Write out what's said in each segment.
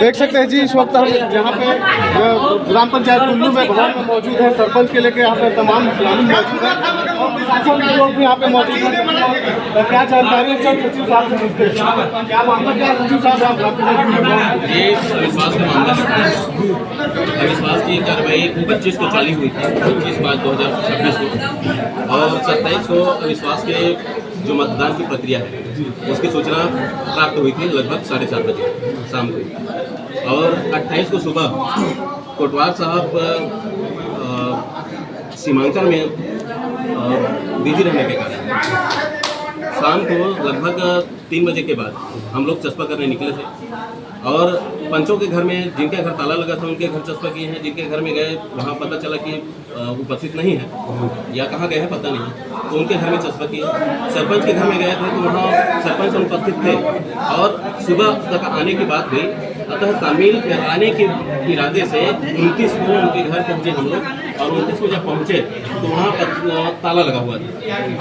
देख सकते हैं जी, इस वक्त हम यहाँ पे ग्राम पंचायत कुल्लू में भवन में मौजूद है। सरपंच के लेके यहाँ पे तमाम ग्रामीण मौजूद है और प्रशासन के लोग भी यहाँ पे मौजूद हैं। क्या जानकारी है सचिव साहब से पूछते हैं, क्या मामला क्या सचिव साहब ये अविश्वास का मामला है। अविश्वास की कार्रवाई 25 को चालू हुई थी, 25/5/2026 को, और 27 को अविश्वास के जो मतदान की प्रक्रिया है उसकी सूचना प्राप्त हुई थी लगभग 7:30 बजे शाम को, और 28 को सुबह कोटवार साहब सीमांकन में बिजी रहने के कारण शाम को लगभग 3 बजे के बाद हम लोग चस्पा करने निकले थे, और पंचों के घर में जिनके घर ताला लगा था उनके घर चस्पा किए हैं। जिनके घर में गए वहाँ पता चला कि उपस्थित नहीं है या कहाँ गए हैं पता नहीं, तो उनके घर में चस्पा किए। सरपंच के घर में गए थे तो वहाँ सरपंच अनुपस्थित थे और सुबह तक आने की बात हुई। अतः तामील कराने के इरादे से 29 को उनके घर पहुँचे हम लोग, और 29 को जब पहुँचे तो वहाँ ताला लगा हुआ था।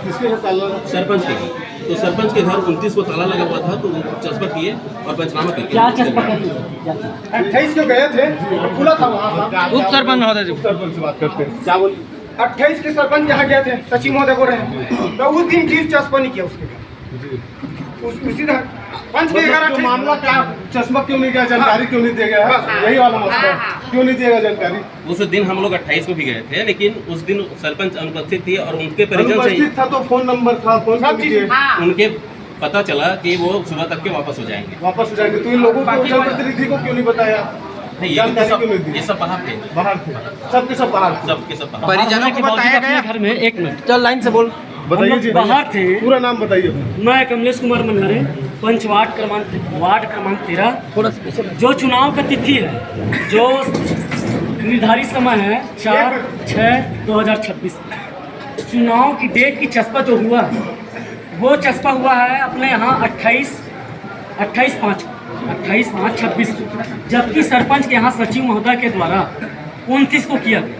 किसके घर ताला? सरपंच के घर। तो सरपंच के घर 29 को ताला लगा हुआ था, तो चस्पा किए और पंचनामा करके 28 को गए थे, खुला था वहाँ। उप सरपंच महोदय जी, सरपंच से बात करते हैं, क्या बोल 28 के सरपंच जहाँ गए थे, सचिव महोदय बोल रहे हैं, तो उस दिन चीज चस्पा नहीं किया उसके घर। उसी तरह पंच के घर जो मामला क्या, चश्मा क्यों नहीं गया, जानकारी क्यों नहीं दिया गया, यही वाला मसला, क्यों नहीं दिया गया जानकारी? उस दिन हम लोग 28 को भी गए थे, लेकिन उस दिन सरपंच अनुपस्थित थी और उनके परिजन से था तो फोन नंबर था, फोन उनके पता चला कि वो सुबह तक के वापस हो जाएंगे। वापस हो जाएंगे, तो इन लोगों को जनप्रतिनिधि को क्यों नहीं बताया? नहीं, ये सब बाहर थे, सबके सब बाहर परिजनों को बताया गया घर में। एक मिनट चल, लाइन से बोल, बताइए जी, बाहर थे। पूरा नाम बताइए। मैं कमलेश कुमार मनहरे, पंच वार्ड क्रमांक 13। थोड़ा जो चुनाव का तिथि है, जो निर्धारित समय है 4/6/2026, चुनाव की डेट की चस्पा जो हुआ है वो चस्पा हुआ है अपने यहाँ 28/5/26, जबकि सरपंच के यहाँ सचिव महोदय के द्वारा 29 को किया गया।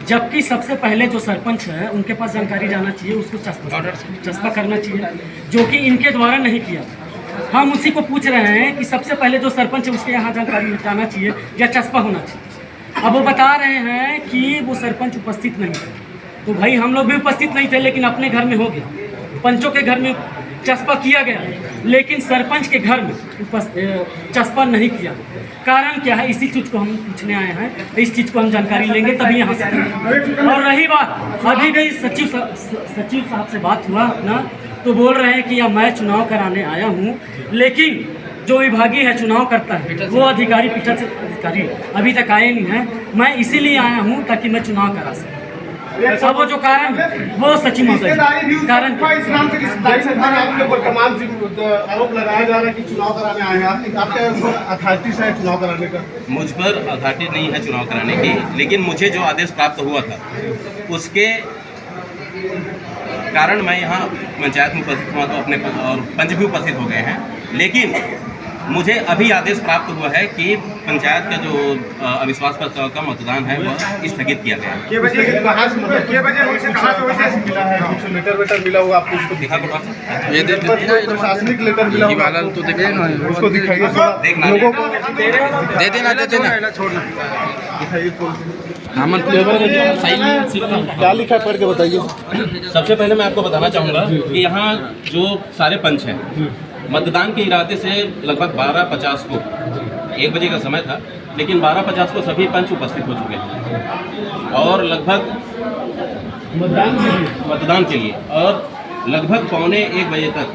जबकि सबसे पहले जो सरपंच है उनके पास जानकारी जाना चाहिए, उसको चस्पा करना चाहिए, जो कि इनके द्वारा नहीं किया। हम उसी को पूछ रहे हैं कि सबसे पहले जो सरपंच है उसके यहाँ जानकारी जाना चाहिए या चस्पा होना चाहिए। अब वो बता रहे हैं कि वो सरपंच उपस्थित नहीं थे, तो भाई हम लोग भी उपस्थित नहीं थे, लेकिन अपने घर में हो गया। पंचों के घर में चस्पा किया गया, लेकिन सरपंच के घर में चस्पा नहीं किया। कारण क्या है, इसी चीज़ को हम पूछने आए हैं, इस चीज़ को हम जानकारी लेंगे तभी यहाँ से। और रही बात, अभी भी सचिव साहब से बात हुआ अपना, तो बोल रहे हैं कि या मैं चुनाव कराने आया हूँ, लेकिन जो विभागीय है चुनाव करता है वो अधिकारी, पीछे से अधिकारी अभी तक आए नहीं हैं। मैं इसीलिए आया हूँ ताकि मैं चुनाव करा सकूँ। सब वो जो कारण है वो सचिव महोदय कारण आपके ऊपर तमाम आरोप लगाया जा रहा है कि चुनाव कराने आए हैं, आपके अथॉरिटी है चुनाव कराने का? मुझ पर अथॉरिटी नहीं है चुनाव कराने की, लेकिन मुझे जो आदेश प्राप्त हुआ था उसके कारण मैं यहाँ पंचायत में उपस्थित हुआ, तो अपने और पंच भी उपस्थित हो गए हैं। लेकिन मुझे अभी आदेश प्राप्त हुआ है कि पंचायत का जो अविश्वास प्रस्ताव का मतदान है वह स्थगित किया गया है। लेटर वेटर मिला होगा आपको, उसको दिखा ये प्रशासनिक लेटर मिला होगा तो उसको दिखाइए, देखना लोगों को दे देना छोड़ना। क्या लिखा है पढ़ के बताइए। सबसे पहले मैं आपको बताना चाहूँगा कि यहाँ जो सारे पंच हैं, मतदान के इरादे से लगभग 12:50 को 1 बजे का समय था, लेकिन 12:50 को सभी पंच उपस्थित हो चुके हैं और लगभग मतदान के लिए, और लगभग 12:45 बजे तक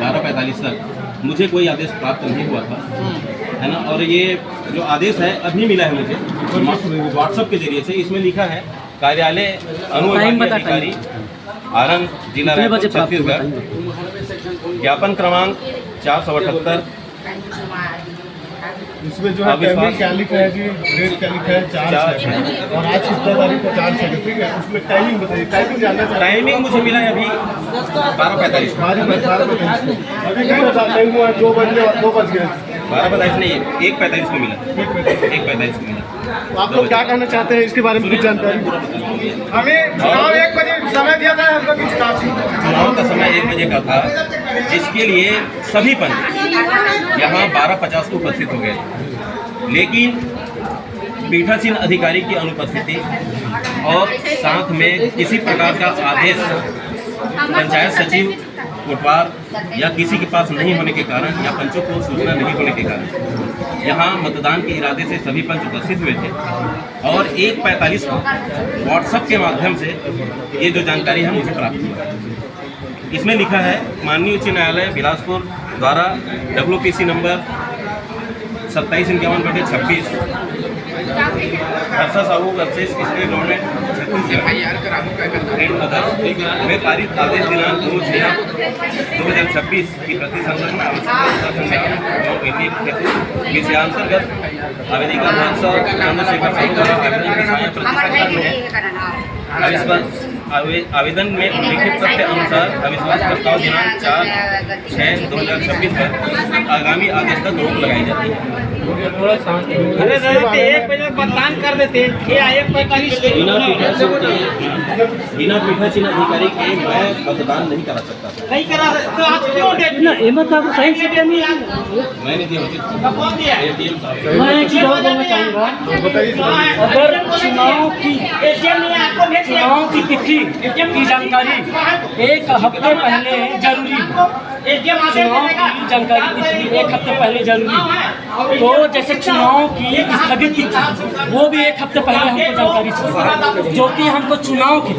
12:45 तक मुझे कोई आदेश प्राप्त नहीं हुआ था, है ना। और ये जो आदेश है अभी मिला है मुझे व्हाट्सएप के जरिए से। इसमें लिखा है कार्यालय अनुविभागीय अधिकारी आरंग, जिला रायपुर, छत्तीसगढ़, ज्ञापन क्रमांक 478। इसमें जो है क्या लिखा है जी, डेट क्या लिखा है 4 और आज कितना तारीख को 4 है, ठीक है। उसमें टाइमिंग बताइए, टाइमिंग जानना चाहिए। टाइमिंग मुझे मिला है अभी 12:45। अभी नहीं बता, टाइम हुआ 2 बज गए। 12:45 नहीं, 1:45 को मिला, 1:45 को मिला। तो आप लोग क्या कहना चाहते हैं इसके बारे में कुछ जानकारी? हमें चुनाव 1 बजे समय दिया था, हम लोग चुनाव का समय 1 बजे का था, जिसके लिए सभी पंच यहाँ 12:50 को उपस्थित हो गए, लेकिन पीठासीन अधिकारी की अनुपस्थिति और साथ में किसी प्रकार का आदेश पंचायत सचिव, कोटवार या किसी के पास नहीं होने के कारण या पंचों को सूचना नहीं होने के कारण यहाँ मतदान के इरादे से सभी पंच उपस्थित हुए थे और 1:45 को व्हाट्सएप के माध्यम से ये जो जानकारी है मुझे प्राप्त हुई। इसमें लिखा है माननीय उच्च न्यायालय बिलासपुर द्वारा WPC number 2751/26 Harsha Sahu versus state government में पारित आदेश दिनांक 2/6/2026 की प्रति संलग्न विषयांतर्गत आवेदन चंद्रशेखर साहू द्वारा आवेदन की छाया प्रति आवेदन में उल्लिखित तथ्य अनुसार अविश्वास प्रस्ताव दिनांक 4/6/2026 पर आगामी आदेश तक रोक लगाई जाती है। अरे 1 बजे मतदान कर देते, ये 1:45 बिना पीठासीन अधिकारी के मैं मतदान नहीं करा सकता था। नहीं करा तो आप क्यों दे ना एमत आप सही से नहीं मैंने दिया उचित एटीएम साहब। मैं एक चीज और बोलना चाहूँगा, अगर चुनाव की तिथि की जानकारी 1 हफ्ते पहले जरूरी है, चुनाव की जानकारी तिथि 1 हफ्ते पहले जरूरी है, तो जैसे चुनाव की स्थगित तिथि वो भी 1 हफ्ते पहले हमको जानकारी चाहिए, जो कि हमको चुनाव के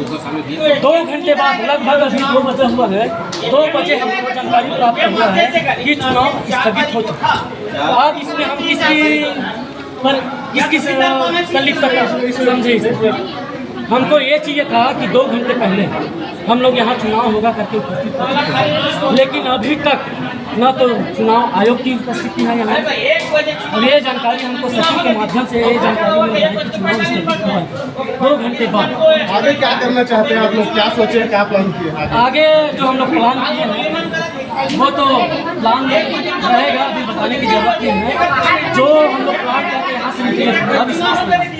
2 घंटे बाद लगभग अभी 2 बजे हुआ है, 2 बजे हमको जानकारी प्राप्त हुआ है कि चुनाव स्थगित हो चुका है। अब इसमें हम किसकी संलिप्तता समझे, हमको ये चाहिए था कि 2 घंटे पहले हम लोग यहाँ चुनाव होगा करके उपस्थित हो चुके हैं, लेकिन अभी तक न तो चुनाव आयोग की उपस्थिति है यहाँ, और ये जानकारी हमको सचिव के माध्यम से ये जानकारी मिली है कि चुनाव स्थगित हुआ है 2 घंटे बाद। आगे क्या करना चाहते हैं आप लोग, क्या सोचे, क्या प्लान किए आगे जो हम लोग प्लान किए हैं वो तो प्लान रहेगा, अभी बताने की जरूरत नहीं है। जो हम लोग प्लान करके यहाँ से निकले